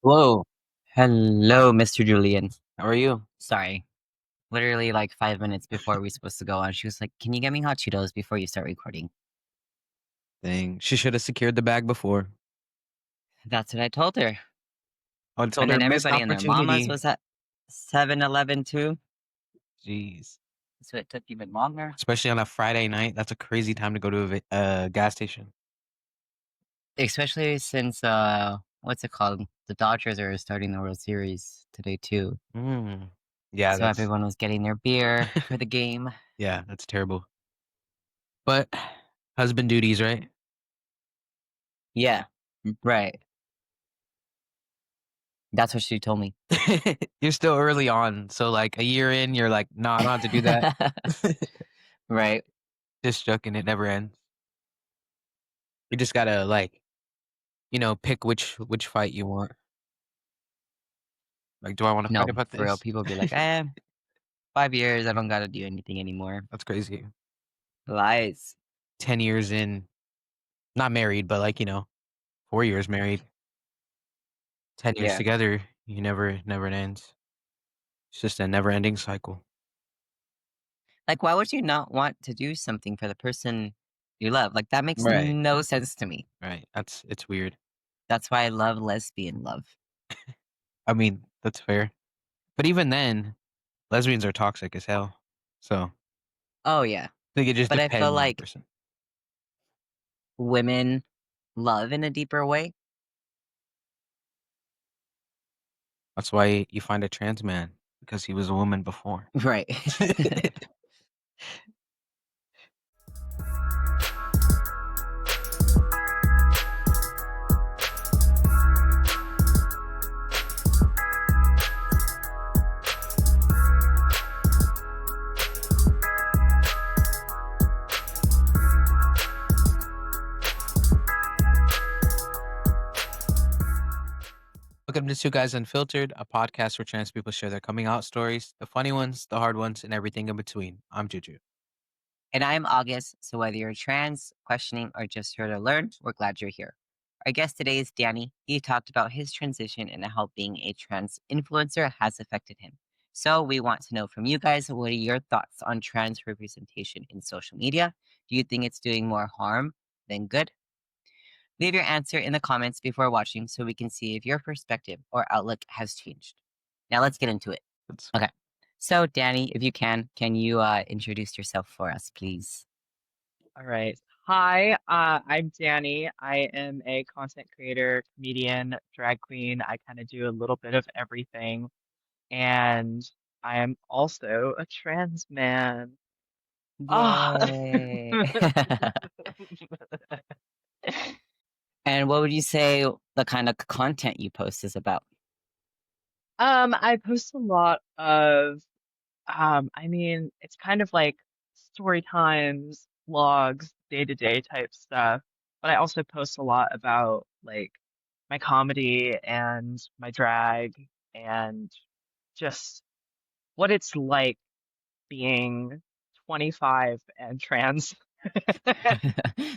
Whoa. Hello, Mr. Julian. How are you? Sorry. Literally like 5 minutes before we were supposed to go on, she was like, "Can you get me hot Cheetos before you start recording?" Dang, she should have secured the bag before. That's what I told her. I told And her then missed everybody and their mamas opportunity. was at 7-Eleven too. Jeez. So it took even longer. Especially on a Friday night. That's a crazy time to go to a gas station. Especially since what's it called? The Dodgers are starting the World Series today too. Mm. Yeah, So that's everyone was getting their beer for the game. yeah, that's terrible. But husband duties, right? Yeah. Right. That's what she told me. You're still early on. So like a year in, you're like, no, I don't have to do that. Right. Just joking, it never ends. You just gotta like, pick which fight you want. Like, do I want to fight No, about for real. this? People be like, 5 years, I don't gotta do anything anymore. That's crazy. Lies. 10 years in, not married, but like, 4 years married, 10 years Yeah. together, you never it ends. It's just a never ending cycle. Like, why would you not want to do something for the person you love? Like, that makes Right. no sense to me. Right. It's weird. That's why I love lesbian love. I mean, that's fair. But even then, lesbians are toxic as hell. So I Oh, yeah. think it just But I feel depends on the like person. women love in a deeper way. That's why you find a trans man because he was a woman before. Right. Welcome to Two Guys Unfiltered, a podcast where trans people share their coming out stories, the funny ones, the hard ones, and everything in between. I'm Juju. And I'm August. So whether you're trans, questioning, or just here to learn, we're glad you're here. Our guest today is Danny. He talked about his transition and how being a trans influencer has affected him. So we want to know from you guys, what are your thoughts on trans representation in social media? Do you think it's doing more harm than good? Leave your answer in the comments before watching so we can see if your perspective or outlook has changed. Now let's get into it. That's Okay. So Danny, if you can you introduce yourself for us, please? All right. Hi, I'm Danny. I am a content creator, comedian, drag queen. I kind of do a little bit of everything. And I am also a trans man. Ah. Yay. And what would you say the kind of content you post is about? I post a lot of, it's kind of like story times, vlogs, day-to-day type stuff. But I also post a lot about like my comedy and my drag and just what it's like being 25 and trans.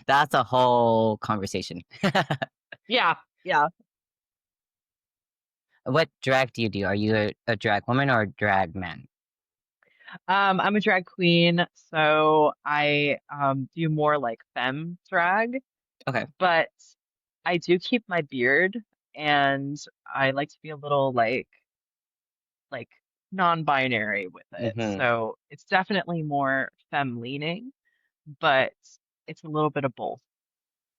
That's a whole conversation. Yeah, yeah. What drag do you do? Are you a drag woman or a drag man? I'm a drag queen, so I do more like femme drag, Okay. but I do keep my beard and I like to be a little like non-binary with it. Hmm. So it's definitely more femme leaning, but it's a little bit of both.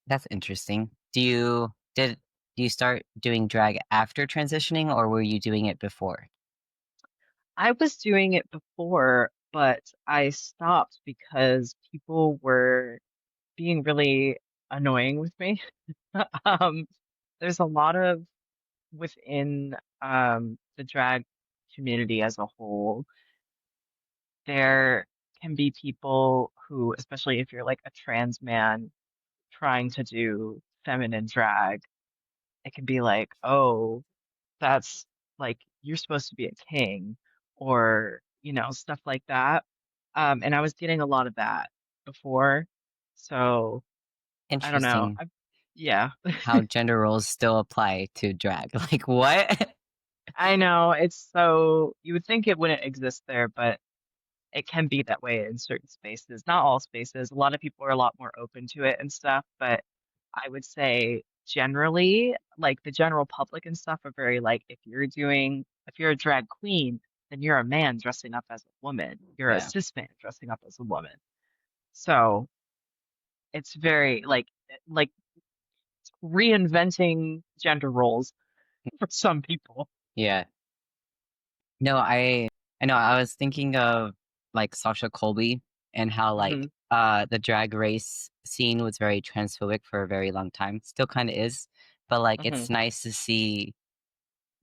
That's interesting. Do you start doing drag after transitioning or were you doing it before? I was doing it before, but I stopped because people were being really annoying with me. Um, there's a lot of within the drag community as a whole, there can be people who, especially if you're like a trans man trying to do feminine drag, it can be like, oh, that's like you're supposed to be a king or, stuff like that. And I was getting a lot of that before. So I don't know. Interesting. Yeah. how gender roles still apply to drag. Like, what? I know, it's so you would think it wouldn't exist there, but it can be that way in certain spaces. Not all spaces. A lot of people are a lot more open to it and stuff, but I would say generally, like the general public and stuff are very like if you're a drag queen, then you're a man dressing up as a woman. You're a Yeah, cis man dressing up as a woman. So it's very like reinventing gender roles for some people. yeah. No, I know I was thinking of like Sasha Colby and how like Hmm. the drag race scene was very transphobic for a very long time. Still kind of is, but like Hmm. it's nice to see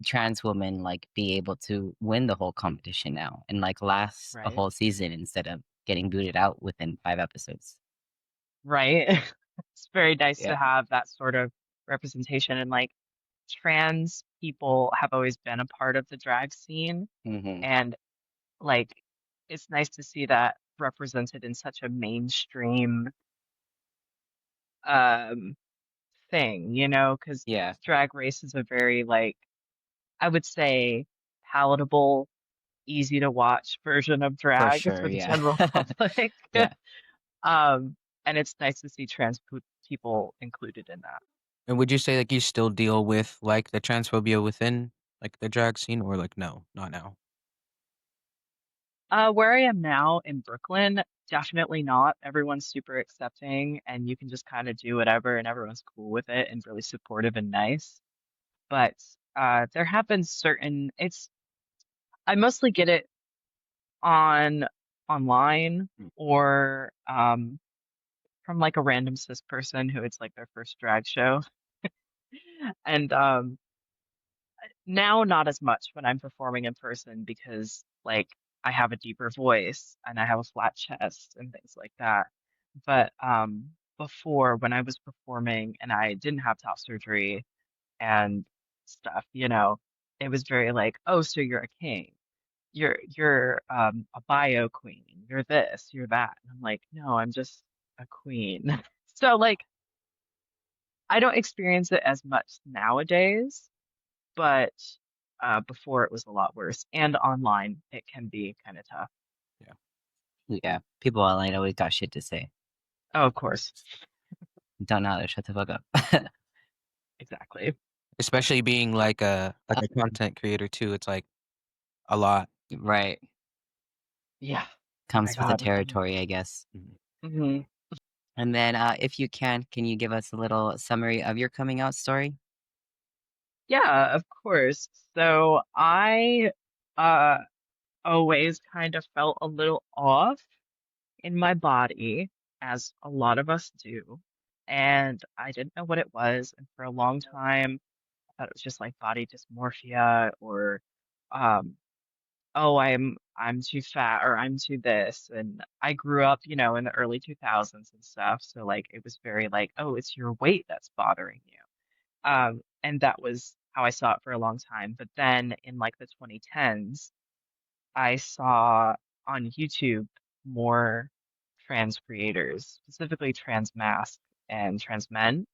trans women like be able to win the whole competition now and like last a Right. whole season instead of getting booted out within 5 episodes. Right. It's very nice to Yeah. have that sort of representation and like trans people have always been a part of the drag scene Hmm. and like it's nice to see that represented in such a mainstream um thing, because Yeah, drag race is a very like I would say palatable, easy to watch version of for drag sure. for the Yeah. general public. Yeah. And it's nice to see people included in that. And would you say like you still deal with like the transphobia within like the drag scene, or like no, not now? Where I am now in Brooklyn, definitely not. Everyone's super accepting and you can just kind of do whatever and everyone's cool with it and really supportive and nice. But there have been I mostly get it on online Mm. or from like a random cis person who it's like their first drag show. And now not as much when I'm performing in person because like I have a deeper voice and I have a flat chest and things like that. But before when I was performing and I didn't have top surgery and stuff, it was very like, oh, so you're a king. You're a bio queen. You're this, you're that. And I'm like, no, I'm just a queen. So like I don't experience it as much nowadays, but before it was a lot worse. And online, it can be kind of tough. Yeah. Yeah. People online always got shit to say. Oh, of course. Don't know how to shut the fuck up. Exactly. Especially being like a content creator too. It's like a lot. Right. Yeah. Oh my Comes with the God. territory, I guess. Mhm. Hmm. And then, if you can you give us a little summary of your coming out story? Yeah, of course. So I uh always kind of felt a little off in my body, as a lot of us do. And I didn't know what it was. And for a long time, I thought it was just like body dysmorphia or um oh, I'm too fat or I'm too this. And I grew up, in the early 2000s and stuff. So like it was very like, oh, it's your weight that's bothering you. And that was how I saw it for a long time. But then in like the 2010s, I saw on YouTube more trans creators, specifically trans masc and trans men.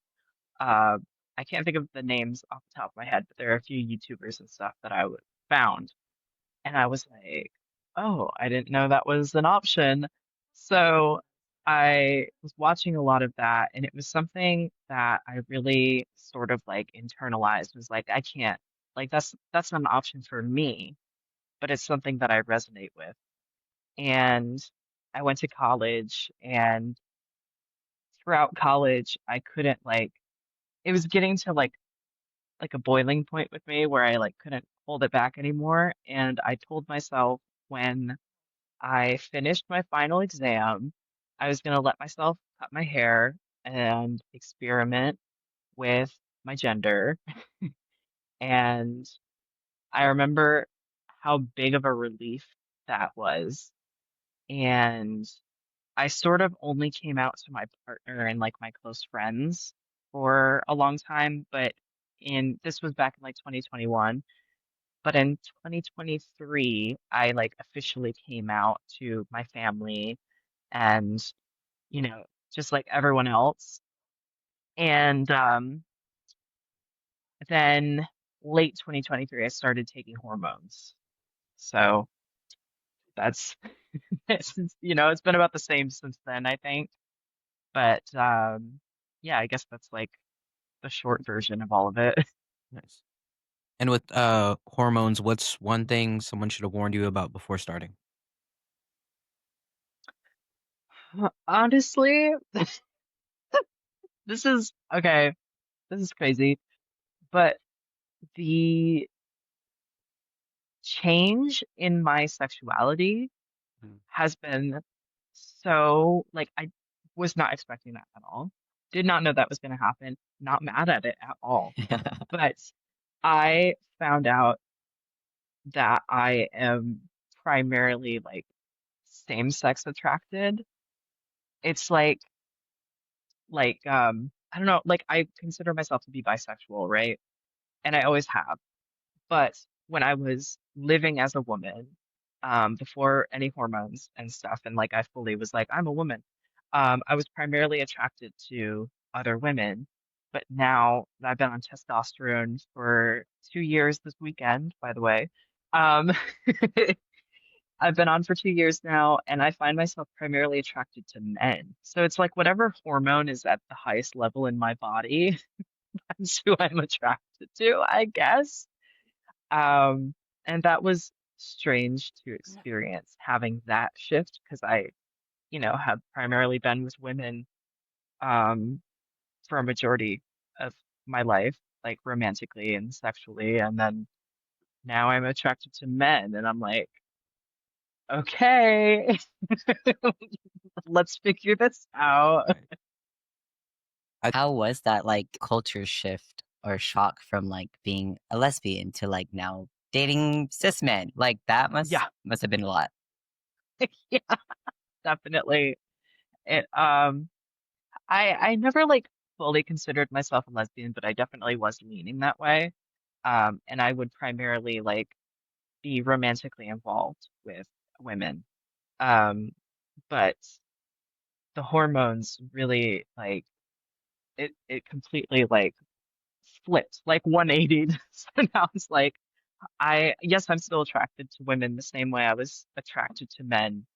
Uh, I can't think of the names off the top of my head, but there are a few YouTubers and stuff that found. And I was like, oh, I didn't know that was an option. So I was watching a lot of that, and it was something that I really sort of like internalized. Was like, I can't, like that's not an option for me, but it's something that I resonate with. And I went to college, and throughout college, I couldn't like, it was getting to like a boiling point with me where I like couldn't hold it back anymore. And I told myself when I finished my final exam. I was going to let myself cut my hair and experiment with my gender. And I remember how big of a relief that was. And I sort of only came out to my partner and like my close friends for a long time, but in this was back in like 2021. But in 2023, I like officially came out to my family and just like everyone else. And then late 2023, I started taking hormones. So that's it's been about the same since then, I think. But yeah, I guess that's like the short version of all of it. Nice. And with hormones, what's one thing someone should have warned you about before starting? Honestly, this is okay. This is crazy, but the change in my sexuality Mm. has been so like I was not expecting that at all. Did not know that was going to happen. Not mad at it at all. But I found out that I am primarily like same-sex attracted. It's I don't know, like I consider myself to be bisexual, right? And I always have. But when I was living as a woman, before any hormones and stuff, and like I fully was like, I'm a woman, I was primarily attracted to other women. But now that I've been on testosterone for 2 years this weekend, by the way, um, I've been on for 2 years now, and I find myself primarily attracted to men. So it's like whatever hormone is at the highest level in my body, that's who I'm attracted to, I guess. Um, and that was strange to experience having that shift because I have primarily been with women um, for a majority of my life, like romantically and sexually. And then now I'm attracted to men, and I'm like, okay, let's figure this out. Right. I How was that, like, culture shift or shock from, like, being a lesbian to, like, now dating cis men? Like, that must Yeah, must have been a lot. yeah, definitely. It I never like fully considered myself a lesbian, but I definitely was leaning that way. And I would primarily like be romantically involved with women. Um, but the hormones really like it completely like flipped, like 180. So now it's like yes, I'm still attracted to women the same way I was attracted to men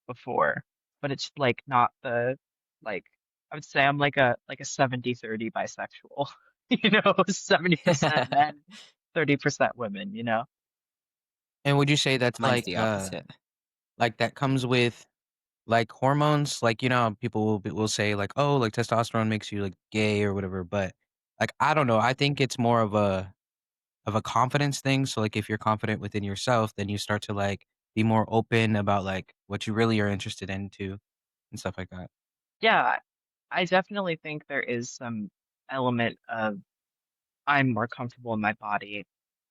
before, but it's like not the like I would say I'm like a 70-30 bisexual, 70% men, 30% women. and would you say that's Mine's the opposite. like that comes with like hormones? Like, how people will say like, "Oh, like testosterone makes you like gay or whatever," but like I don't know. I think it's more of a confidence thing. So like if you're confident within yourself, then you start to like be more open about like what you really are interested into and stuff like that. Yeah, I definitely think there is some element of I'm more comfortable in my body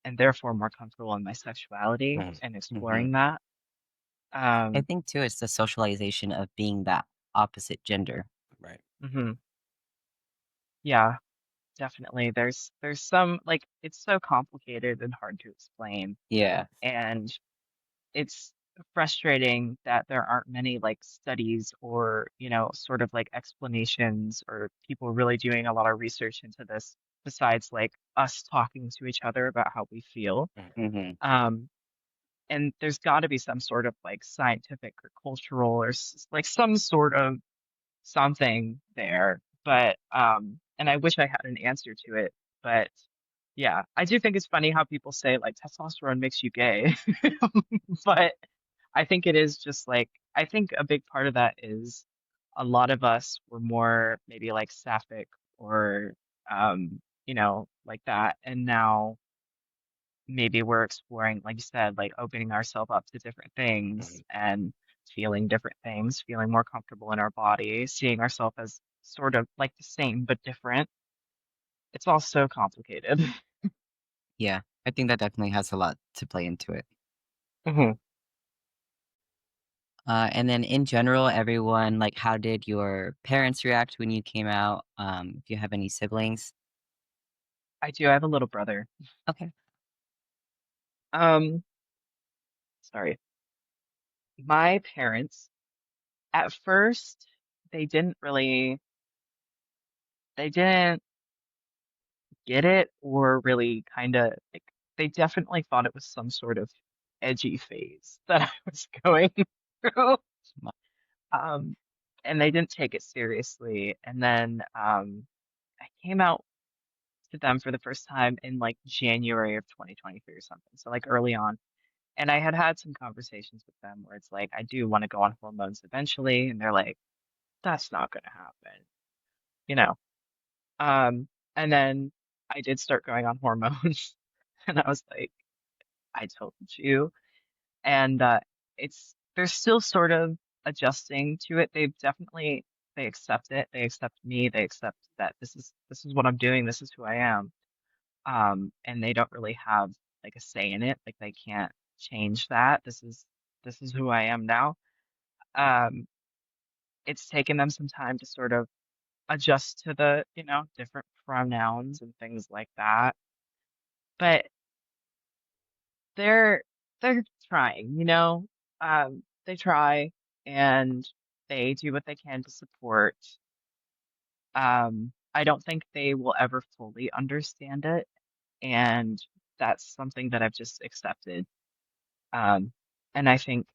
and therefore more comfortable in my sexuality Mhm. and Mhm. exploring that. I Um, think too it's the socialization of being that opposite gender. Right. mhm, yeah, definitely. There's some like it's so complicated and hard to explain. Yeah. And it's frustrating that there aren't many like studies or, sort of like explanations or people really doing a lot of research into this besides like us talking to each other about how we feel. Mhm. Mhm. Um, and there's got to be some sort of like scientific or cultural or like some sort of something there. But and I wish I had an answer to it, but yeah, I do think it's funny how people say like testosterone makes you gay. But I think it is just like I think a big part of that is a lot of us were more maybe like sapphic or like that. And now maybe we're exploring, like you said, like opening ourselves up to different things Mhm. and feeling different things, feeling more comfortable in our body, seeing ourselves as sort of like the same but different. It's all so complicated. Yeah. I think that definitely has a lot to play into it. hmm And then in general, everyone, like, how did your parents react when you came out? If you have any siblings? I do. I have a little brother. Okay. Um, sorry. My parents, at first, they didn't really, they didn't get it or really kind of like they definitely thought it was some sort of edgy phase that I was going through. Um, and they didn't take it seriously. And then I came out to them for the first time in like January of 2023 or something. So like early on. And I had had some conversations with them where it's like, I do want to go on hormones eventually. And they're like, that's not going to happen, you know? Um, and then I did start going on hormones. And I was like, I told you. And they're still sort of adjusting to it. They accept it. They accept me. They accept that this is what I'm doing. This is who I am. And they don't really have like a say in it. Like they can't change that. This is who I am now. Um, it's taken them some time to sort of adjust to the, different pronouns and things like that. But they're they're trying, they try and they do what they can to support. I don't think they will ever fully understand it, and that's something that I've just accepted. Um, and I think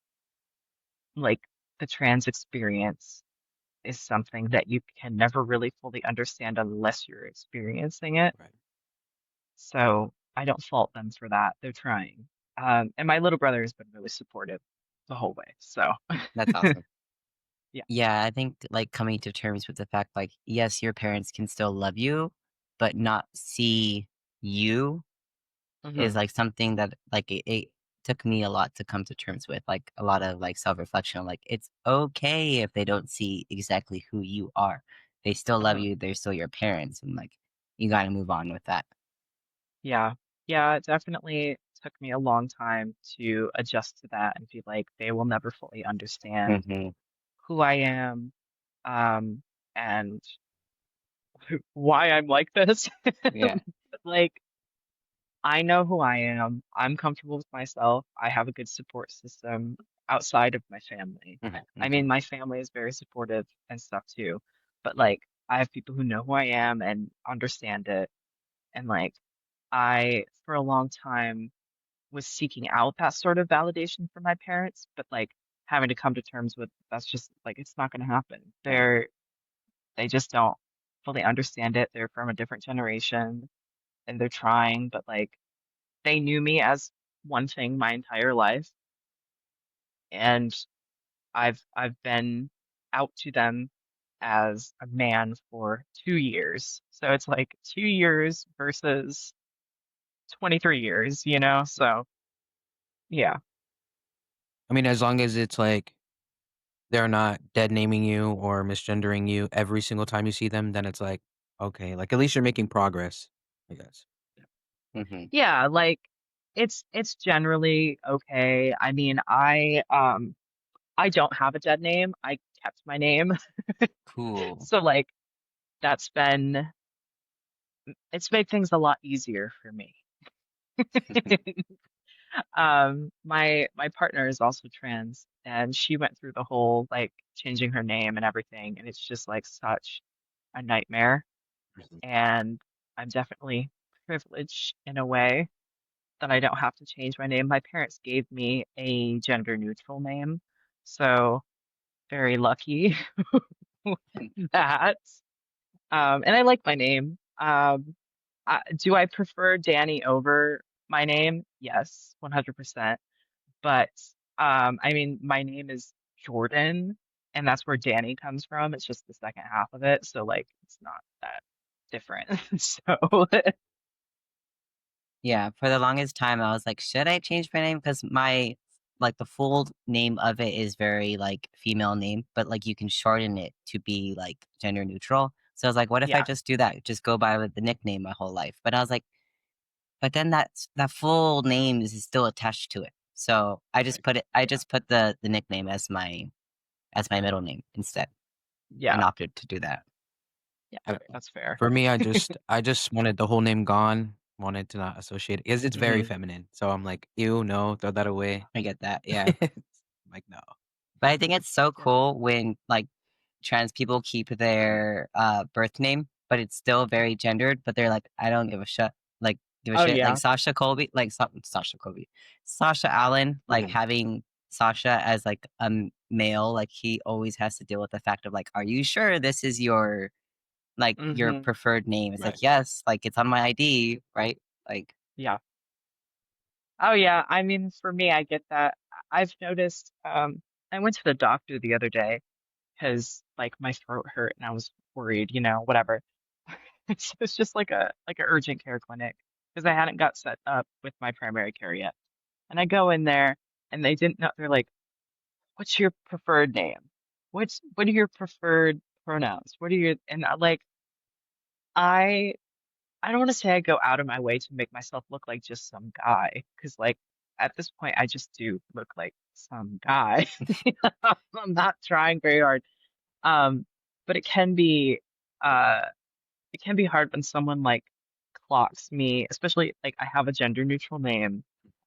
like the trans experience is something that you can never really fully understand unless you're experiencing it. Right. So I don't fault them for that. They're trying. And my little brother has been really supportive the whole way. So That's awesome. yeah. Yeah, I think, like, coming to terms with the fact, like, yes, your parents can still love you, but not see you is, Hmm. like, something that, like, it took me a lot to come to terms with, like, a lot of, like, self-reflection, like, it's okay if they don't see exactly who you are. They still love Hmm. you, they're still your parents, and, like, you gotta move on with that. Yeah. Yeah, it definitely took me a long time to adjust to that and feel like they will never fully understand Mhm. who I am, um, and why I'm like this. Yeah. Like, I know who I am. I'm comfortable with myself. I have a good support system outside of my family. Mhm, I mean, mhm. my family is very supportive and stuff too, but like, I have people who know who I am and understand it. And like, for a long time, was seeking out that sort of validation from my parents, but like having to come to terms with that's just like it's not going to happen. Right. They just don't fully understand it. They're from a different generation and they're trying, but like they knew me as one thing my entire life, and I've been out to them as a man for 2 years. So it's like 2 years versus 23 years, So yeah, I mean, as long as it's like they're not dead naming you or misgendering you every single time you see them, then it's like, okay, like at least you're making progress, I guess. Mhm. yeah, like it's generally okay. I mean, I don't have a dead name. I kept my name. Cool. So like that's been it's made things a lot easier for me. My partner is also trans and she went through the whole like changing her name and everything, and it's just like such a nightmare. Mhm. And I'm definitely privileged in a way that I don't have to change my name. My parents gave me a gender neutral name, so very lucky with that. And I like my name. Do I prefer Danny over my name? Yes, 100%. But I mean, my name is Jordan, and that's where Danny comes from. It's just the second half of it, so like it's not that different. So Yeah, for the longest time, I was like, "Should I change my name?" Because the full name of it is very, like, female name, but, like, you can shorten it to be, like, gender neutral. So I was like, "What if I yeah, just do that? Just go by with the nickname my whole life?" But I was like, "But then that full name is still attached to it." So Right. I yeah, just put the nickname as my middle name instead yeah, and opted to do that. yeah. I That's fair. For me, I just wanted the whole name gone, wanted to not associate it 'cause it's very Hmm. feminine. So I'm like, "Ew, no, throw that away." I get that, yeah. Like, no. But I think it's so Yeah. cool when, like, trans people keep their, birth name. but it's still very gendered. But they're like, I don't give a shit. Like, give a Oh shit. Like yeah. Sasha Allen, like Right. having Sasha as like a male, like he always has to deal with the fact of like, are you sure this is your like your Mm-hmm. preferred name? It's Right. like, yes, like it's on my ID, right? Like, Yeah. Oh yeah. I mean, for me, I get that. I've noticed, I went to the doctor the other day because like my throat hurt and I was worried, whatever. It's just like a urgent care clinic because I hadn't got set up with my primary care yet. And I go in there and they didn't know, they're like, what's your preferred name? What are your preferred pronouns? What are your, and I I don't want to say I go out of my way to make myself look like just some guy, because like at this point I just do look like some guy. I'm not trying very hard. Um, but uh it can be hard when someone like clocks me, especially like I have a gender neutral name.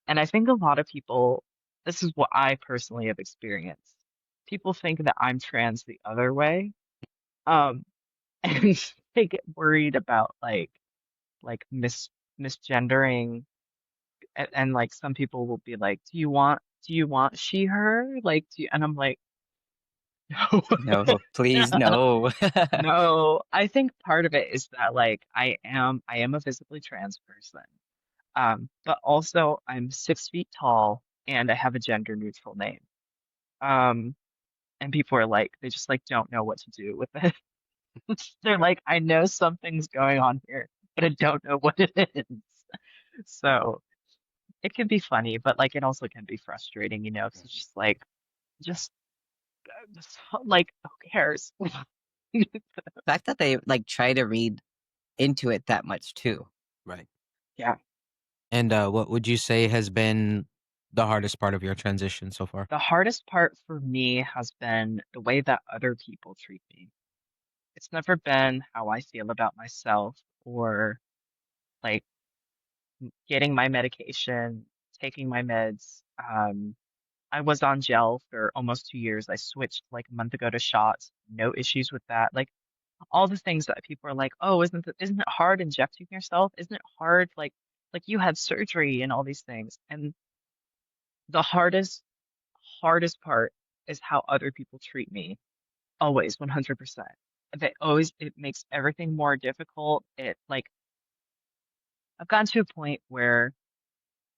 And I think a lot of people, this is what I personally have experienced. People think that I'm trans the other way. Um, and they get worried about like misgendering and like some people will be like, do you want she her? Like and I'm like, no. no, please, no. No, I think part of it is that like I am a physically trans person. But also I'm 6 feet tall and I have a gender neutral name. Um, and people are like they just like don't know what to do with it. They're like, I know something's going on here, but I don't know what it is. So it can be funny, but like it also can be frustrating, 'cause it's just like just, just like who cares? The fact that they like try to read into it that much too. Right. Yeah. And what would you say has been the hardest part of your transition so far? The hardest part for me has been the way that other people treat me. It's never been how I feel about myself or like getting my medication, taking my meds. I was on gel for almost 2 years. I switched like a month ago to shots. No issues with that. Like all the things that people are like, oh, isn't it hard injecting yourself? Isn't it hard like you had surgery and all these things? And the hardest part is how other people treat me. Always, 100%. It makes everything more difficult. It like I've gotten to a point where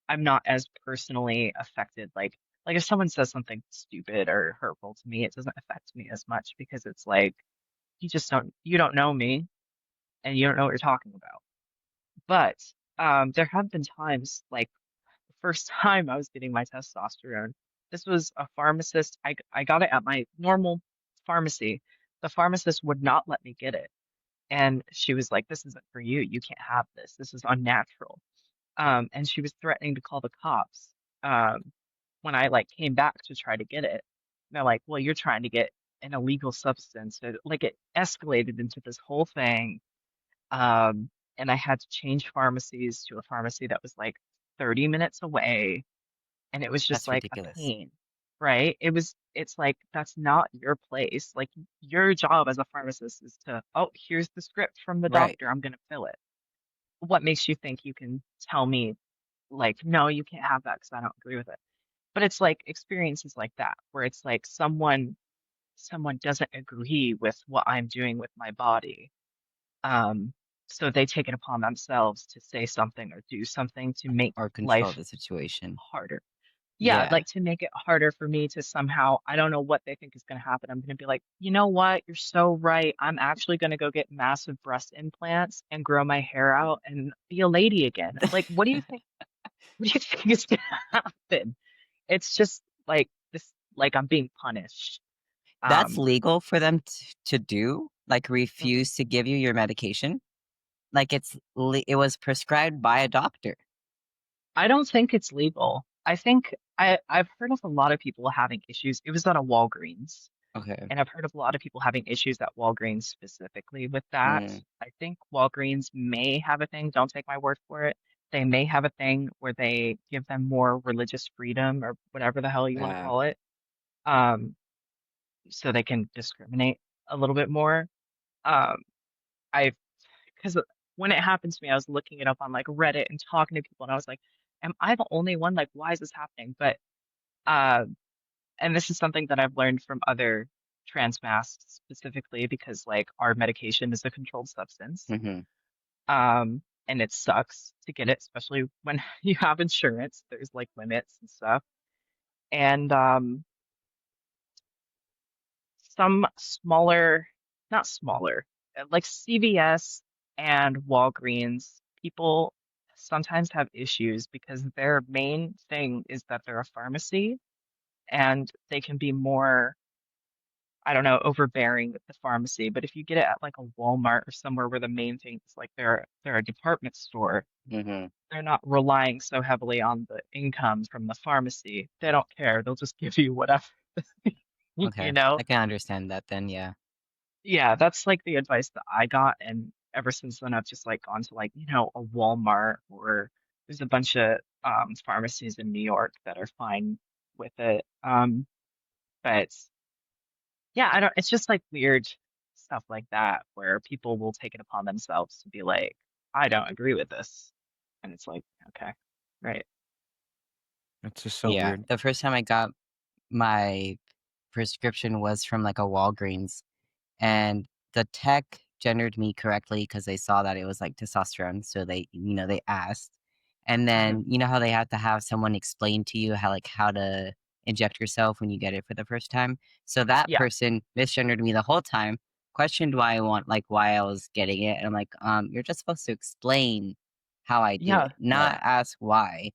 I'm not as personally affected. Like if someone says something stupid or hurtful to me, it doesn't affect me as much because it's like you don't know me and you don't know what you're talking about. But there have been times like the first time I was getting my testosterone, this was a pharmacist. I got it at my normal pharmacy. The pharmacist would not let me get it. And she was like, this isn't for you. You can't have this. This is unnatural. And she was threatening to call the cops when I like came back to try to get it. They're like, well, you're trying to get an illegal substance. Like it escalated into this whole thing. And I had to change pharmacies to a pharmacy that was like 30 minutes away. And it was just That's like a ridiculous. pain, right? It's like, that's not your place. Like your job as a pharmacist is to, oh, here's the script from the Right. doctor. I'm going to fill it. What makes you think you can tell me like, no, you can't have that because I don't agree with it. But it's like experiences like that where it's like someone doesn't agree with what I'm doing with my body. Um, so they take it upon themselves to say something or do something to make Or control life the situation. harder. Yeah, Yeah. like to make it harder for me to somehow, I don't know what they think is going to happen. I'm going to be like, you know what? You're so right. I'm actually going to go get massive breast implants and grow my hair out and be a lady again. Like, what do you think? What do you think is going to happen? It's just like this, like I'm being punished. That's Um, legal for them to do, like mhm. refuse to give you your medication. Like it was prescribed by a doctor. I don't think it's legal. I think I've heard of a lot of people having issues. It was at a Walgreens, Okay. and I've heard of a lot of people having issues at Walgreens specifically with that. Mm, I think Walgreens may have a thing, don't take my word for it. They may have a thing where they give them more religious freedom or whatever the hell you want to wow. call it. Um, so they can discriminate a little bit more. Um, I've because when it happened to me, I was looking it up on like Reddit and talking to people, and I was like, am I the only one? Like, why is this happening? But uh, and this is something that I've learned from other trans masks specifically because like our medication is a controlled substance. Hmm. And it sucks to get it, especially when you have insurance. There's like limits and stuff. And some smaller, not smaller, like CVS and Walgreens, people sometimes have issues because their main thing is that they're a pharmacy and they can be more, I don't know, overbearing with the pharmacy. But if you get it at like a Walmart or somewhere where the main thing is like they're a department store, Hmm. they're not relying so heavily on the income from the pharmacy. They don't care. They'll just give you whatever, you Okay. know? I can understand that then, yeah. Yeah, that's like the advice that I got. And ever since then, I've just like gone to like, a Walmart or there's a bunch of pharmacies in New York that are fine with it. But yeah, I don't, it's just like weird stuff like that where people will take it upon themselves to be like, I don't agree with this. And it's like, okay, right. It's just so Yeah. weird. The first time I got my prescription was from like a Walgreens. And the tech gendered me correctly because they saw that it was like testosterone, so they asked. And Hmm. then you know how they have to have someone explain to you how to inject yourself when you get it for the first time? So that Yeah, person misgendered me the whole time, questioned why I was getting it, and I'm like, you're just supposed to explain how I do yeah, it, yeah, not ask why.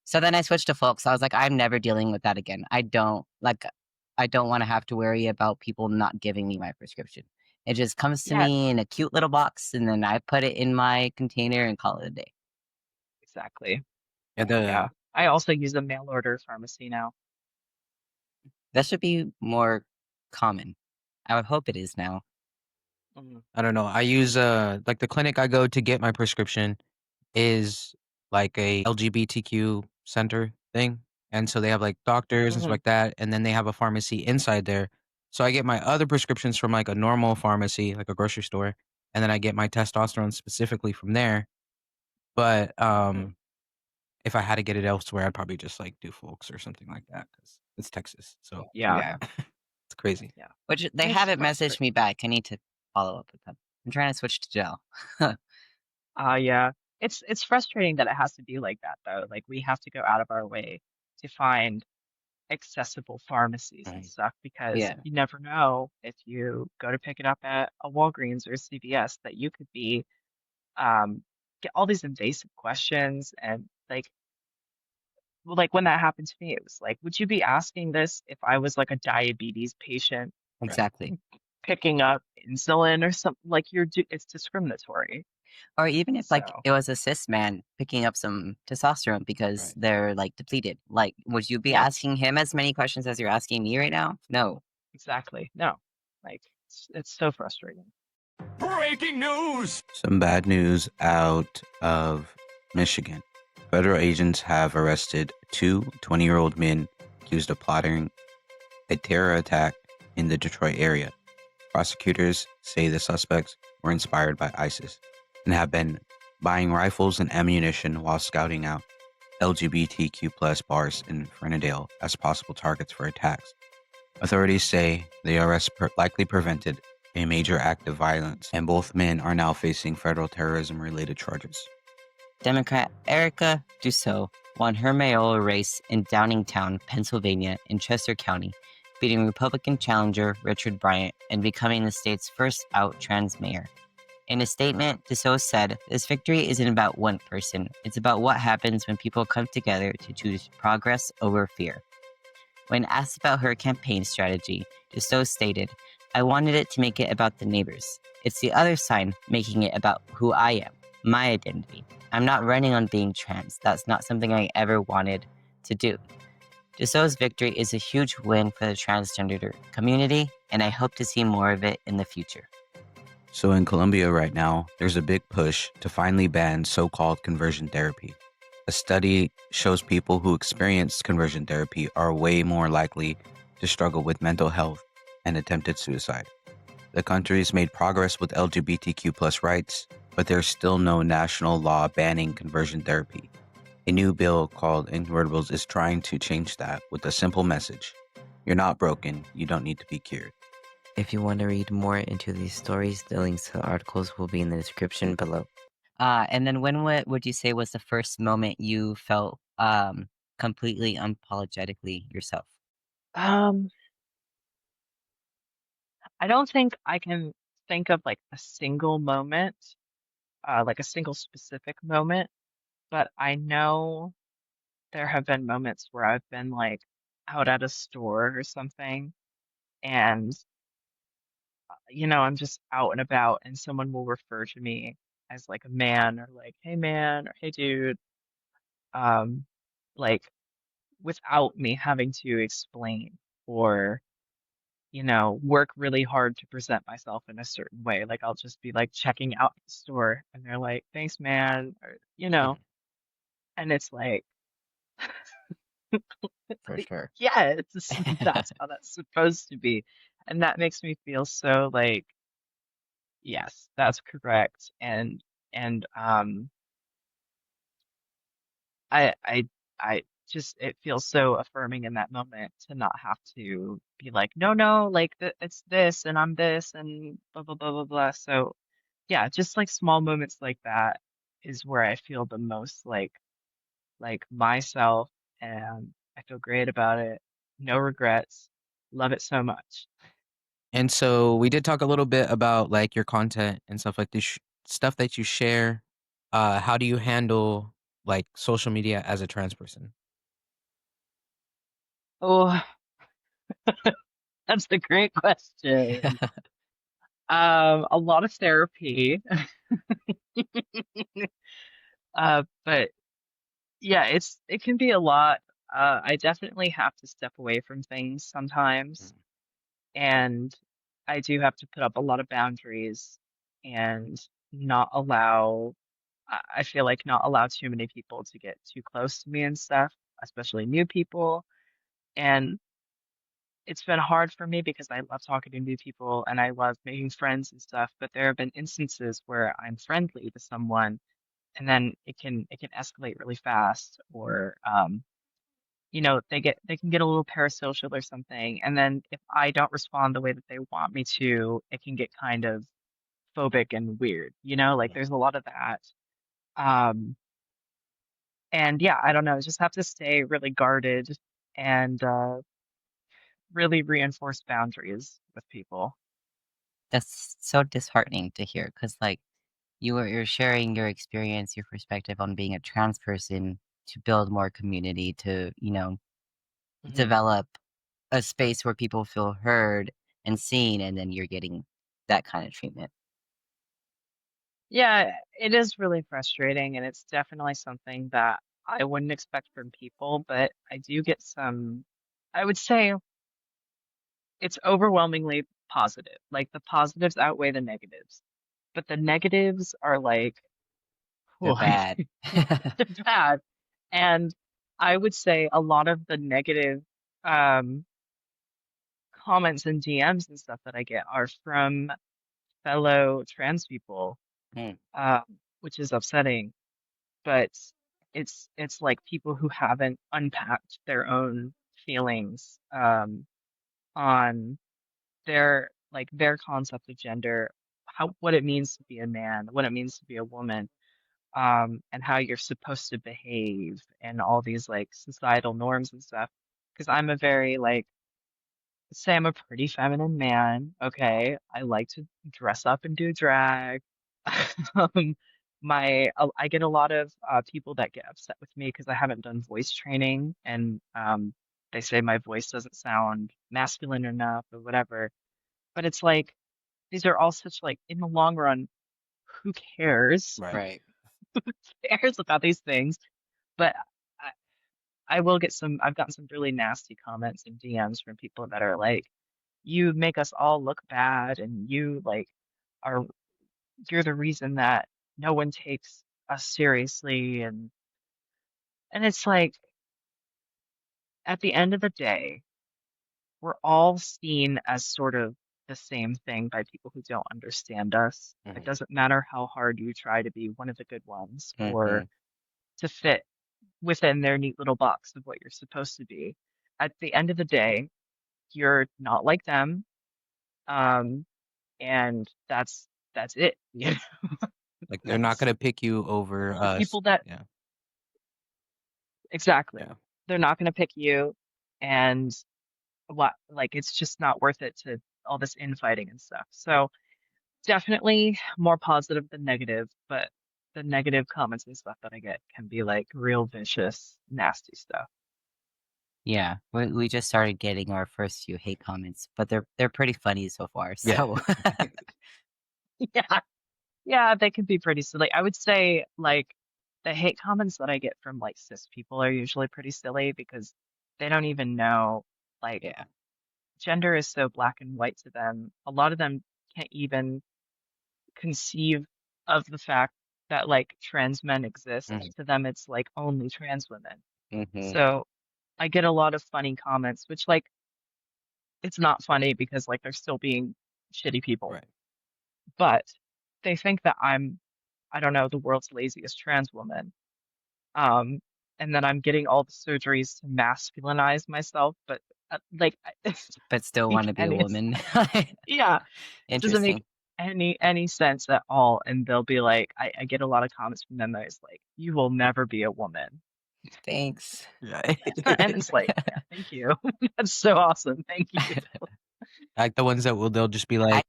So then I switched to folks. I was like, I'm never dealing with that again. I don't wanna have to worry about people not giving me my prescription. It just comes to yeah, me in a cute little box, and then I put it in my container and call it a day. exactly. Yeah, Yeah. the I also use a mail order pharmacy now. That should be more common. I would hope it is now. Hmm. I don't know. I use like the clinic I go to get my prescription is like a LGBTQ center thing. And so they have like doctors and stuff Hmm. like that. And then they have a pharmacy inside there. So I get my other prescriptions from like a normal pharmacy, like a grocery store. And then I get my testosterone specifically from there. But Hmm. if I had to get it elsewhere, I'd probably just like do Folks or something like that because it's Texas. So Yeah, Yeah. it's crazy. yeah. Which they And it's haven't messaged frustrating. me back. I need to follow up with them. I'm trying to switch to gel. Yeah. It's frustrating that it has to be like that though. Like we have to go out of our way to find accessible pharmacies and Right. stuff because Yeah, you never know if you go to pick it up at a Walgreens or CVS that you could be get all these invasive questions and like when that happened to me, it was like, would you be asking this if I was like a diabetes patient Right. exactly. picking up insulin or something? Like it's discriminatory. Or even if like So it was a cis man picking up some testosterone because Right. they're like depleted. Like, would you be yeah, asking him as many questions as you're asking me right now? No. exactly. No, like it's so frustrating. Breaking news! Some bad news out of Michigan. Federal agents have arrested two 20-year-old men accused of plotting a terror attack in the Detroit area. Prosecutors say the suspects were inspired by ISIS and have been buying rifles and ammunition while scouting out LGBTQ plus bars in Ferndale as possible targets for attacks. Authorities say the arrest likely prevented a major act of violence, and both men are now facing federal terrorism-related charges. Democrat Erica Deuso won her mayoral race in Downingtown, Pennsylvania, in Chester County, beating Republican challenger Richard Bryant and becoming the state's first out trans mayor. In a statement, Deuso said, "This victory isn't about one person. It's about what happens when people come together to choose progress over fear." When asked about her campaign strategy, Deuso stated, "I wanted it to make it about the neighbors. It's the other side making it about who I am, my identity. I'm not running on being trans. That's not something I ever wanted to do." Deuso's victory is a huge win for the transgender community, and I hope to see more of it in the future. So in Colombia right now, there's a big push to finally ban so-called conversion therapy. A study shows people who experience conversion therapy are way more likely to struggle with mental health and attempted suicide. The country's made progress with LGBTQ plus rights, but there's still no national law banning conversion therapy. A new bill called Inconvertibles is trying to change that with a simple message. You're not broken, you don't need to be cured. If you want to read more into these stories, the links to the articles will be in the description below. And then when would you say was the first moment you felt completely unapologetically yourself? Um, I don't think I can think of like a single moment, like a single specific moment, but I know there have been moments where I've been like out at a store or something, and I'm just out and about, and someone will refer to me as like a man, or like, hey man, or hey dude, um, like without me having to explain or work really hard to present myself in a certain way. Like I'll just be like checking out the store and they're like, thanks, man, or Mhm. and it's like, For sure. yeah, that's how that's supposed to be. And that makes me feel so like, yes, that's correct. And I I just it feels so affirming in that moment to not have to be like, no, no, like it's this and I'm this and blah blah blah blah blah. So yeah, just like small moments like that is where I feel the most like myself, and I feel great about it. No regrets. Love it so much. And so we did talk a little bit about like your content and stuff like this stuff that you share. How do you handle like social media as a trans person? Oh, that's a great question. A lot of therapy. But yeah, it can be a lot. I definitely have to step away from things sometimes, and I do have to put up a lot of boundaries and not allow, I feel like not allow too many people to get too close to me and stuff, especially new people. And it's been hard for me because I love talking to new people and I love making friends and stuff, but there have been instances where I'm friendly to someone and then it can escalate really fast, or they can get a little parasocial or something, and then if I don't respond the way that they want me to, it can get kind of phobic and weird, like Yeah. there's a lot of that. Um, and yeah, I don't know, just have to stay really guarded and really reinforce boundaries with people. That's so disheartening to hear because, like, you're sharing your experience, your perspective on being a trans person to build more community, to, Mhm. develop a space where people feel heard and seen, and then you're getting that kind of treatment. Yeah, it is really frustrating, and it's definitely something that I wouldn't expect from people, but I do get some, I would say it's overwhelmingly positive. Like the positives outweigh the negatives, but the negatives are like, They're whew, bad. they're bad. And I would say a lot of the negative um, comments and DMs and stuff that I get are from fellow trans people, Mm. uh, which is upsetting. But it's like people who haven't unpacked their own feelings on their concept of gender, how what it means to be a man, what it means to be a woman, and how you're supposed to behave and all these like societal norms and stuff. Because I'm a very like say I'm a pretty feminine man. Okay, I like to dress up and do drag. Um, I get a lot of people that get upset with me because I haven't done voice training, and they say my voice doesn't sound masculine enough or whatever. But it's like these are all such like in the long run, who cares? Right. Right. Who cares about these things? But I will get some. I've gotten some really nasty comments and DMs from people that are like, "You make us all look bad, and you like are you're the reason that no one takes us seriously." And it's like at the end of the day, we're all seen as sort of the the same thing by people who don't understand us. It Mhm. doesn't matter how hard you try to be one of the good ones or Mhm. to fit within their neat little box of what you're supposed to be. At the end of the day, you're not like them. Um, and that's it. You know? Like, they're not That's gonna pick you over the us. people that Yeah. exactly. Yeah. They're not going to pick you, and what like it's just not worth it to all this infighting and stuff. So definitely more positive than negative, but the negative comments and stuff that I get can be like real vicious, nasty stuff. Yeah, we just started getting our first few hate comments, but they're pretty funny so far. Yeah. So Yeah. Yeah, they can be pretty silly. I would say like the hate comments that I get from like cis people are usually pretty silly because they don't even know like yeah. gender is so black and white to them. A lot of them can't even conceive of the fact that like trans men exist. Mhm. To them, it's like only trans women. Mhm. So I get a lot of funny comments, which like it's not funny because like they're still being shitty people, Right. but they think that I don't know, the world's laziest trans woman. Um, and then I'm getting all the surgeries to masculinize myself, but like it But still doesn't want make to be a any woman. yeah, it doesn't make Interesting. any sense at all. And they'll be like, I get a lot of comments from them that is like, you will never be a woman. Thanks. Yeah. And it's like, yeah, thank you. That's so awesome. Thank you. Like, the ones that they'll just be I like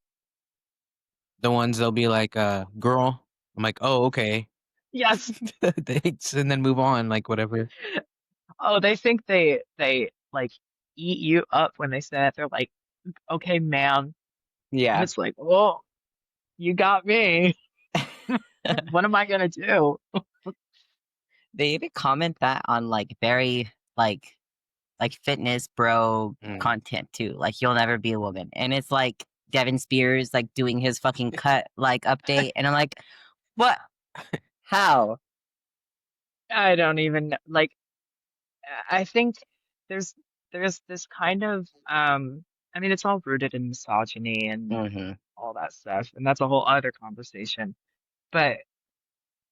they'll be like, "Girl." I'm like, "Oh, okay." Yes. Thanks, and then move on, like, whatever. Oh, they think they like eat you up when they say it. They're like, okay, ma'am. And yeah. it's like, oh, you got me. What am I gonna do? They even comment that on like very like fitness bro Mm. content too. Like you'll never be a woman. And it's like Devin Spears like doing his fucking cut like update and I'm like, "What? How?" I don't even like I think there's there's this kind of I mean it's all rooted in misogyny and Mhm. all that stuff, and that's a whole other conversation. But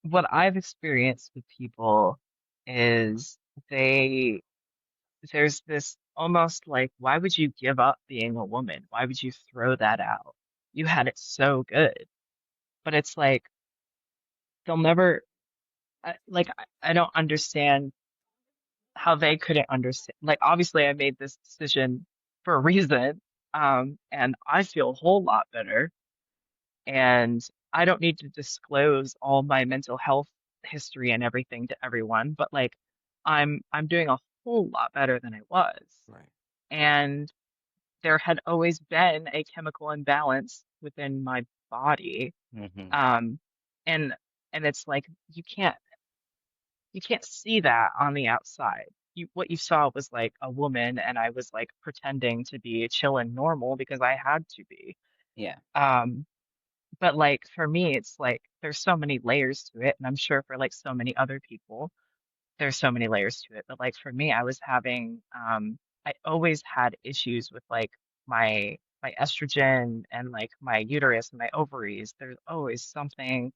what I've experienced with people is they there's this almost like, why would you give up being a woman? Why would you throw that out? You had it so good. But it's like they'll never I don't understand how they couldn't understand. Like obviously I made this decision for a reason. And I feel a whole lot better. And I don't need to disclose all my mental health history and everything to everyone, but like I'm doing a whole lot better than I was. Right. And there had always been a chemical imbalance within my body. Mhm. Um and and it's like you can't see that on the outside. What you saw was like a woman and I was like pretending to be chill and normal because I had to be. Yeah. Um But like for me, it's like there's so many layers to it, and I'm sure for like so many other people, there's so many layers to it. But like for me, I always had issues with like my estrogen and like my uterus and my ovaries. There's always something,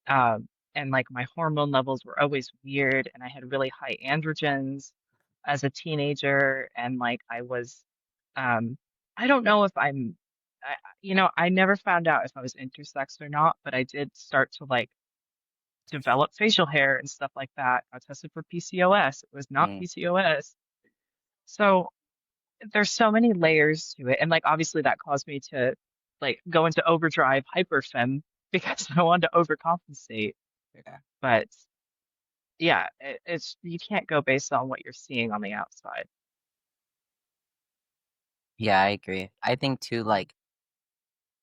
and like my hormone levels were always weird, and I had really high androgens as a teenager, and like um, I don't know if I never found out if I was intersex or not, but I did start to like develop facial hair and stuff like that. I tested for PCOS. It was not Mm. PCOS. So there's so many layers to it. And like obviously that caused me to like go into overdrive hyperfem because I wanted to overcompensate. Yeah. But yeah, it's you can't go based on what you're seeing on the outside. Yeah, I agree. I think too like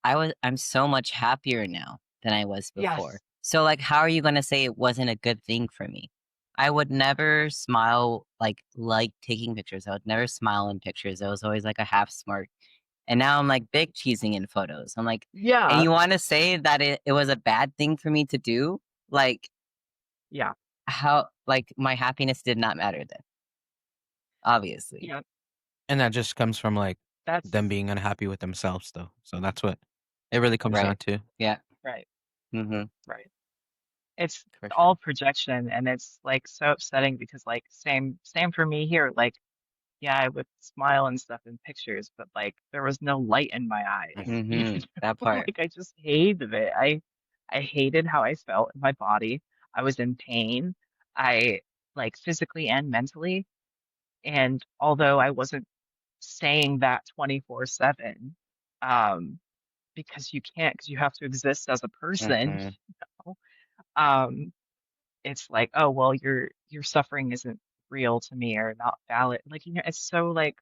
I'm so much happier now than I was before. Yes. So like how are you going to say it wasn't a good thing for me? I would never smile like taking pictures. I would never smile in pictures. I was always like a half smirk. And now I'm like big cheesing in photos. I'm like, and Yeah. you want to say that it was a bad thing for me to do? Like Yeah. how like my happiness did not matter then, obviously. Yeah. And that just comes from, like, them That's being unhappy with themselves, though. So that's what it really comes down Right. to. Yeah. right, Mm-hmm. right. It's For all sure. projection, and it's like so upsetting because like same for me here. Like, yeah, I would smile and stuff in pictures, but like there was no light in my eyes. You Mm-hmm. That know, part. like I just hated it. I hated how I felt in my body. I was in pain. I like physically and mentally. And although I wasn't saying that 24/7, um, because you can't, because you have to exist as a person, Mm-hmm. um, it's like, oh well, your suffering isn't real to me or not valid. Like, it's so like,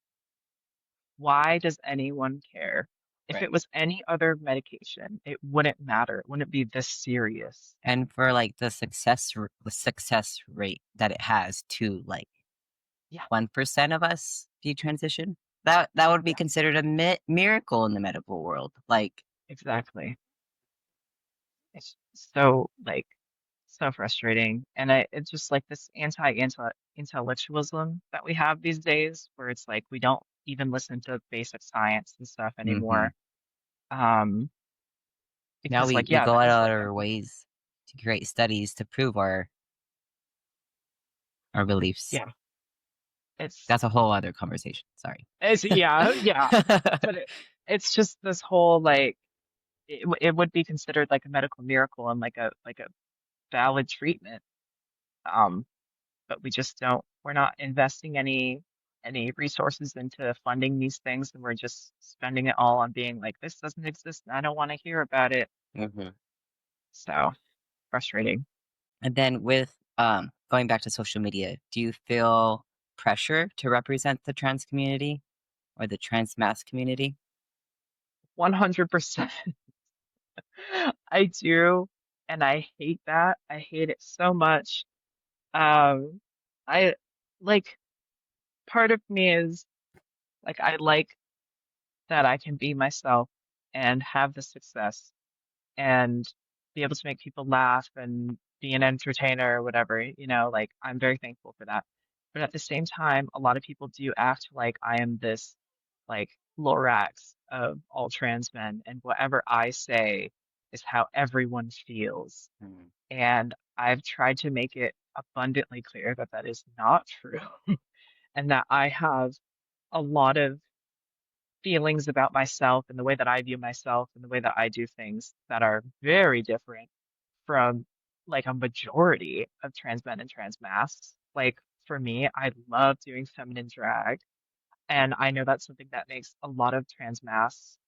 why does anyone care? If Right. it was any other medication, it wouldn't matter. It wouldn't be this serious. And for like the success rate that it has to like Yeah, 1% of us detransition, that would be yeah, considered a miracle in the medical world. Like, exactly. It's so like so frustrating. And it's just like this intellectualism that we have these days, where it's like we don't even listen to basic science and stuff mm-hmm. anymore. Um, Now because we like, we yeah, go that out is of like our ways to create studies to prove our beliefs. yeah, it's That's a whole other conversation. Sorry. yeah, yeah. But it's just this whole like it would be considered like a medical miracle and like a valid treatment. Um, but we just don't, we're not investing any resources into funding these things, and we're just spending it all on being like, this doesn't exist and I don't want to hear about it. hmm So frustrating. And then with going back to social media, do you feel pressure to represent the trans community or the trans mass community? 100%. I do, and I hate that. I hate it so much. Um, I like, part of me is like, I like that I can be myself and have the success and be able to make people laugh and be an entertainer or whatever, like I'm very thankful for that. But at the same time, a lot of people do act like I am this like Lorax of all trans men, and whatever I say is how everyone feels. Mm-hmm. And I've tried to make it abundantly clear that that is not true, and that I have a lot of feelings about myself and the way that I view myself and the way that I do things that are very different from like a majority of trans men and trans masks. Like for me, I love doing feminine drag, and I know that's something that makes a lot of trans masks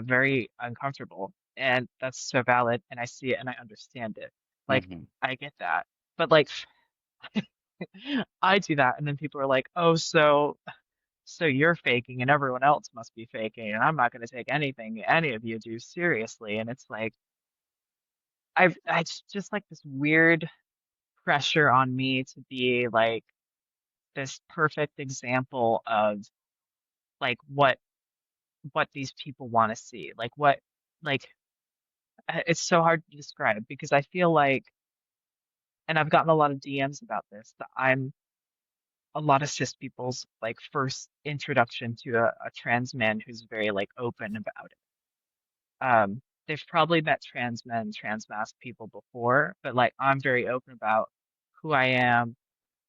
very uncomfortable, and that's so valid, and I see it and I understand it. Like Mm-hmm. I get that, but like I do that, and then people are like, "Oh, so you're faking, and everyone else must be faking, and I'm not going to take anything any of you do seriously." And it's like it's just like this weird pressure on me to be like this perfect example of like what these people want to see. Like it's so hard to describe because I feel like, and I've gotten a lot of DMs about this, that I'm a lot of cis people's like first introduction to a trans man who's very like open about it. They've probably met trans men, trans masked people before, but like I'm very open about who I am,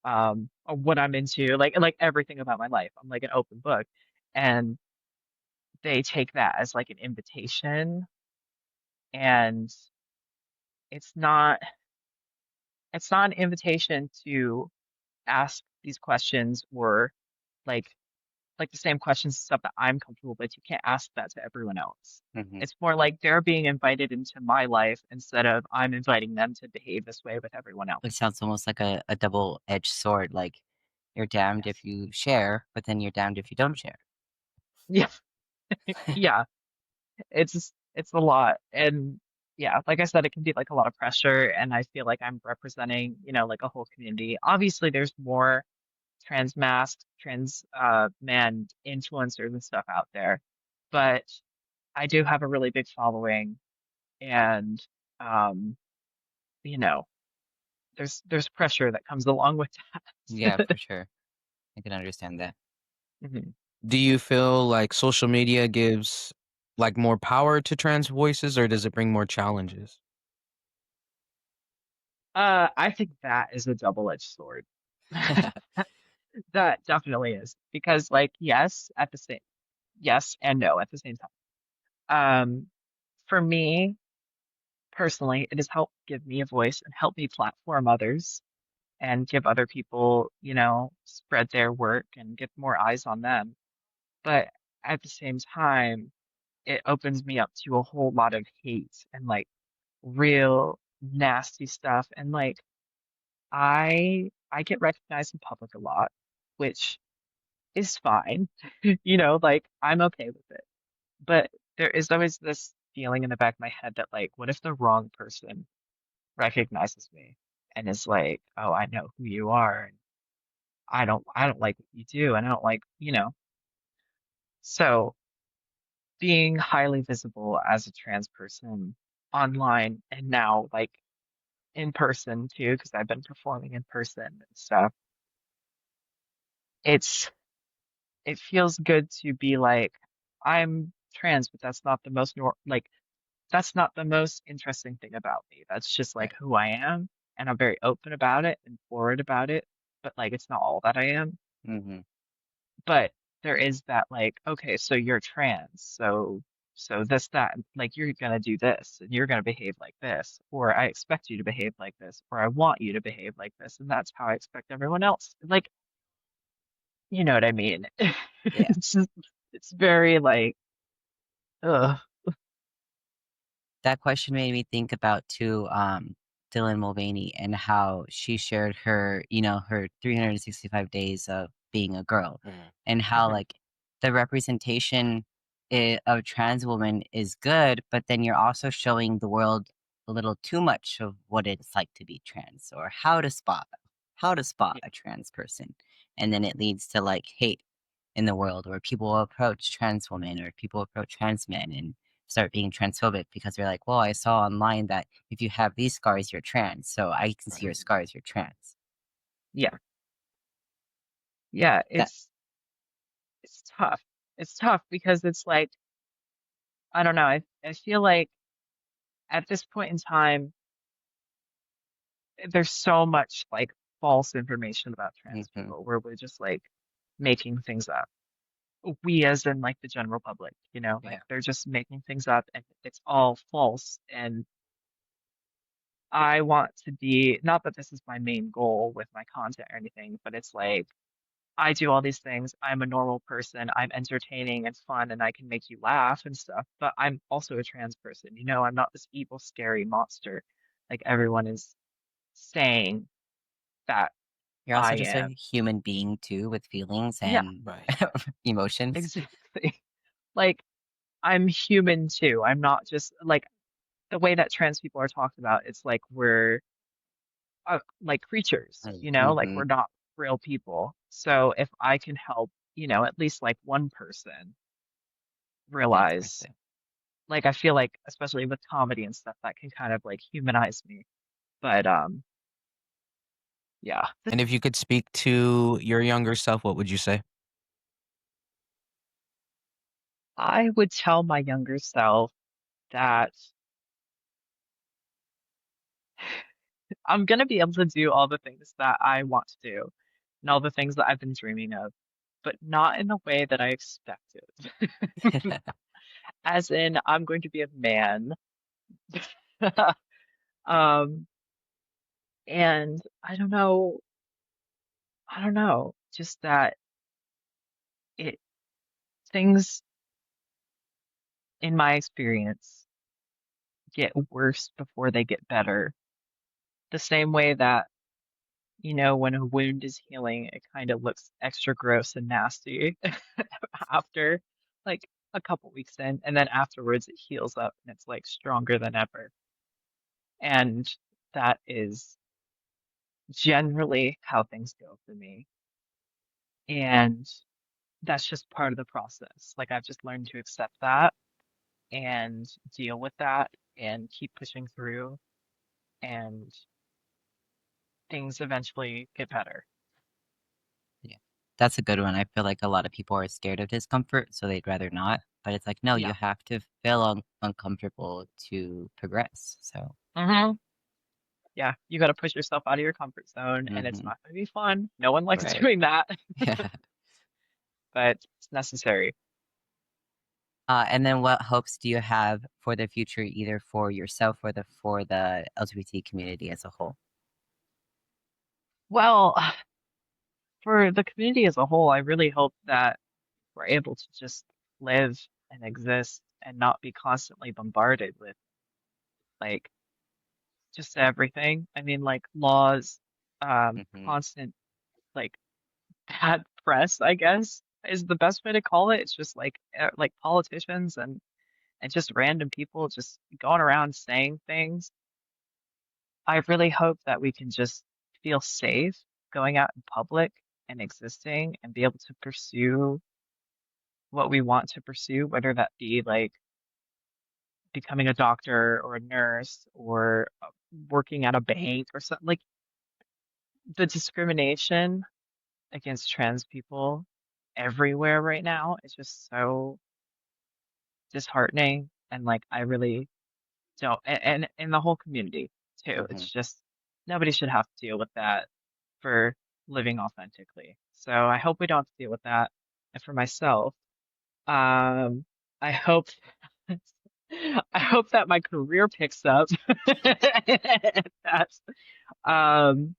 or what I'm into, like everything about my life. I'm like an open book, and they take that as like an invitation, and it's not it's not an invitation to ask these questions, or like the same questions and stuff that I'm comfortable with. You can't ask that to everyone else. Mm-hmm. It's more like they're being invited into my life instead of I'm inviting them to behave this way with everyone It else. sounds almost like a double-edged sword. Like you're damned Yes. if you share, but then you're damned if you don't share. Yeah. Yeah. It's a lot. And yeah, like I said, it can be like a lot of pressure, and I feel like I'm representing, like a whole community. Obviously, there's more trans masked, trans man influencers and stuff out there, but I do have a really big following, and um, you know, there's pressure that comes along with Yeah, that. for sure. I can understand that. Mhm. Do you feel like social media gives like more power to trans voices, or does it bring more challenges? I think that is a double-edged sword. That definitely is because like yes and no at the same time. Um, for me personally, it has helped give me a voice and help me platform others and give other people, spread their work and get more eyes on them. But at the same time, it opens me up to a whole lot of hate and like real nasty stuff. And like I get recognized in public a lot, which is fine. Like I'm okay with it. But there is always this feeling in the back of my head that like, what if the wrong person recognizes me and is like, oh, I know who you are and I don't like what you do and I don't like. So being highly visible as a trans person online and now like in person too, because I've been performing in person and stuff, it's it feels good to be like, I'm trans, but that's not the most like that's not the most interesting thing about me. That's just like Right. who I am, and I'm very open about it and forward about it, but like it's not all that I am. Mm-hmm. But there is that like, okay, so you're trans, so this that like you're gonna do this and you're gonna behave like this, or I expect you to behave like this, or I want you to behave like this, and that's how I expect everyone else. Like, you know what I mean? Yeah. It's just it's very like, ugh. That question made me think about too, Dylan Mulvaney and how she shared her 365 days of being a girl, and how Mhm. like the representation of trans women is good, but then you're also showing the world a little too much of what it's like to be trans or how to spot Yeah, a trans person, and then it leads to like hate in the world where people approach trans women or people approach trans men and start being transphobic because they're like, well, I saw online that if you have these scars, you're trans. So I can see your scars, you're trans. yeah, yeah. That It's tough. It's tough because it's like, I don't know. I feel like at this point in time, there's so much like false information about trans hmm people where we're just like making things up. We as in like the general public, like yeah. they're just making things up and it's all false. And I want to be, not that this is my main goal with my content or anything, but it's like I do all these things. I'm a normal person. I'm entertaining and fun and I can make you laugh and stuff, but I'm also a trans person. I'm not this evil, scary monster like everyone is saying that You're I also just a am. human being too with feelings Yeah, and emotions. exactly. Like I'm human too. I'm not just like the way that trans people are talked about. It's like we're like creatures, like Mm-hmm. we're not real people. So if I can help, at least like one person realize, Exactly. like I feel like especially with comedy and stuff that can kind of like humanize me. But yeah, And if you could speak to your younger self, what would you say? I would tell my younger self that I'm gonna be able to do all the things that I want to do and all the things that I've been dreaming of, but not in the way that I expected. As in, I'm going to be a man. Um, and I don't know, just that it things in my experience get worse before they get better. The same way that, when a wound is healing, it kind of looks extra gross and nasty after like a couple weeks in, and then afterwards it heals up and it's like stronger than ever. And that is generally how things go for me. And that's just part of the process. Like I've just learned to accept that and deal with that and keep pushing through and things eventually get better. Yeah. That's a good one. I feel like a lot of people are scared of discomfort, so they'd rather not. But it's like, no, you Yeah. have to feel uncomfortable to progress. So, hmm Yeah. You got to push yourself out of your comfort zone, and it's mhm, not going to be fun. No one likes right. doing that, Yeah. but it's necessary. And then what hopes do you have for the future, either for yourself or for the LGBT community as a whole? Well, for the community as a whole, I really hope that we're able to just live and exist and not be constantly bombarded with like just everything. I mean, like laws, Hmm. constant like bad press, I guess, is the best way to call it. It's just like politicians and just random people just going around saying things. I really hope that we can just feel safe going out in public and existing and be able to pursue what we want to pursue, whether that be like becoming a doctor or a nurse or working at a bank or something. Like the discrimination against trans people everywhere right now is just so disheartening. And like, I really don't, and in the whole community too. Hmm. It's just nobody should have to deal with that for living authentically. So I hope we don't have to deal with that. And for myself, um, I hope I hope that my career picks up. That's um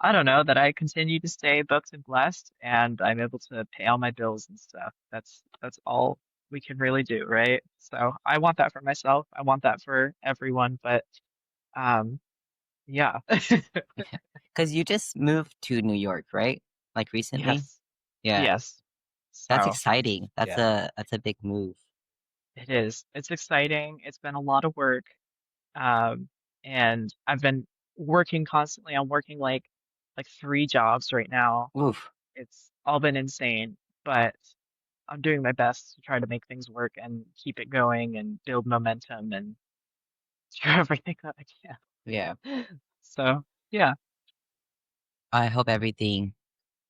I don't know, that I continue to stay booked and blessed and I'm able to pay all my bills and stuff. That's all we can really do, right? So I want that for myself. I want that for everyone, but um yeah. Because you just moved to New York, right? Like recently? Yes. Yeah, Yes. that's So exciting. Yeah. That's a big move. it is. It's exciting. It's been a lot of work. Um, and I've been working constantly. I'm working like three jobs right now. Oof. It's all been insane, but I'm doing my best to try to make things work and keep it going and build momentum and do everything that I Yeah. can. So yeah, I hope everything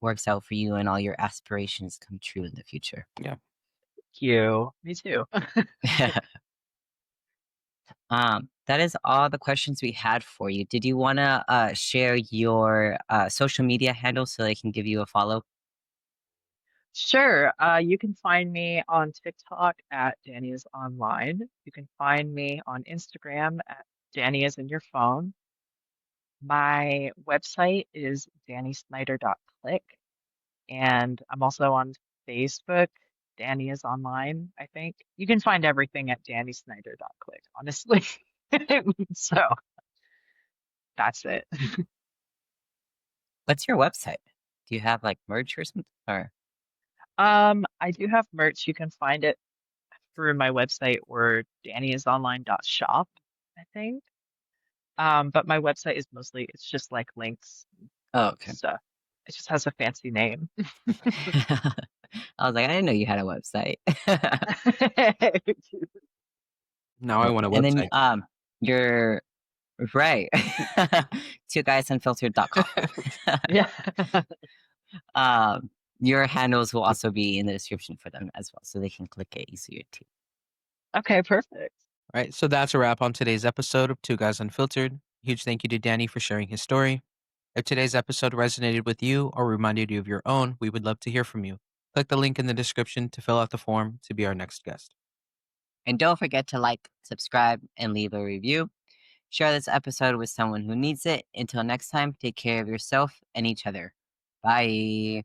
works out for you and all your aspirations come true in the future. Yeah. thank you. Me too. That is all the questions we had for you. Did you want to share your social media handle so they can give you a follow? Sure. You can find me on TikTok at Danny is online. You can find me on Instagram at Danny is in your phone. My website is dannysnyder.click, and I'm also on Facebook. Danny is online, I think. You can find everything at dannysnyder.click, honestly. So that's it. What's your website? Do you have like merch or something? Or I do have merch. You can find it through my website or dannyisonline.shop, I think. But my website is mostly, it's just like links and oh, okay. stuff. It just has a fancy name. I was like, I didn't know you had a website. Now I want a And then website. you're right. Twoguysunfiltered.com. Yeah. Your handles will also be in the description for them as well, so they can click it easier too. Okay, perfect. All right, so that's a wrap on today's episode of Two Guys Unfiltered. Huge thank you to Danny for sharing his story. If today's episode resonated with you or reminded you of your own, we would love to hear from you. Click the link in the description to fill out the form to be our next guest. And don't forget to like, subscribe, and leave a review. Share this episode with someone who needs it. Until next time, take care of yourself and each other. Bye.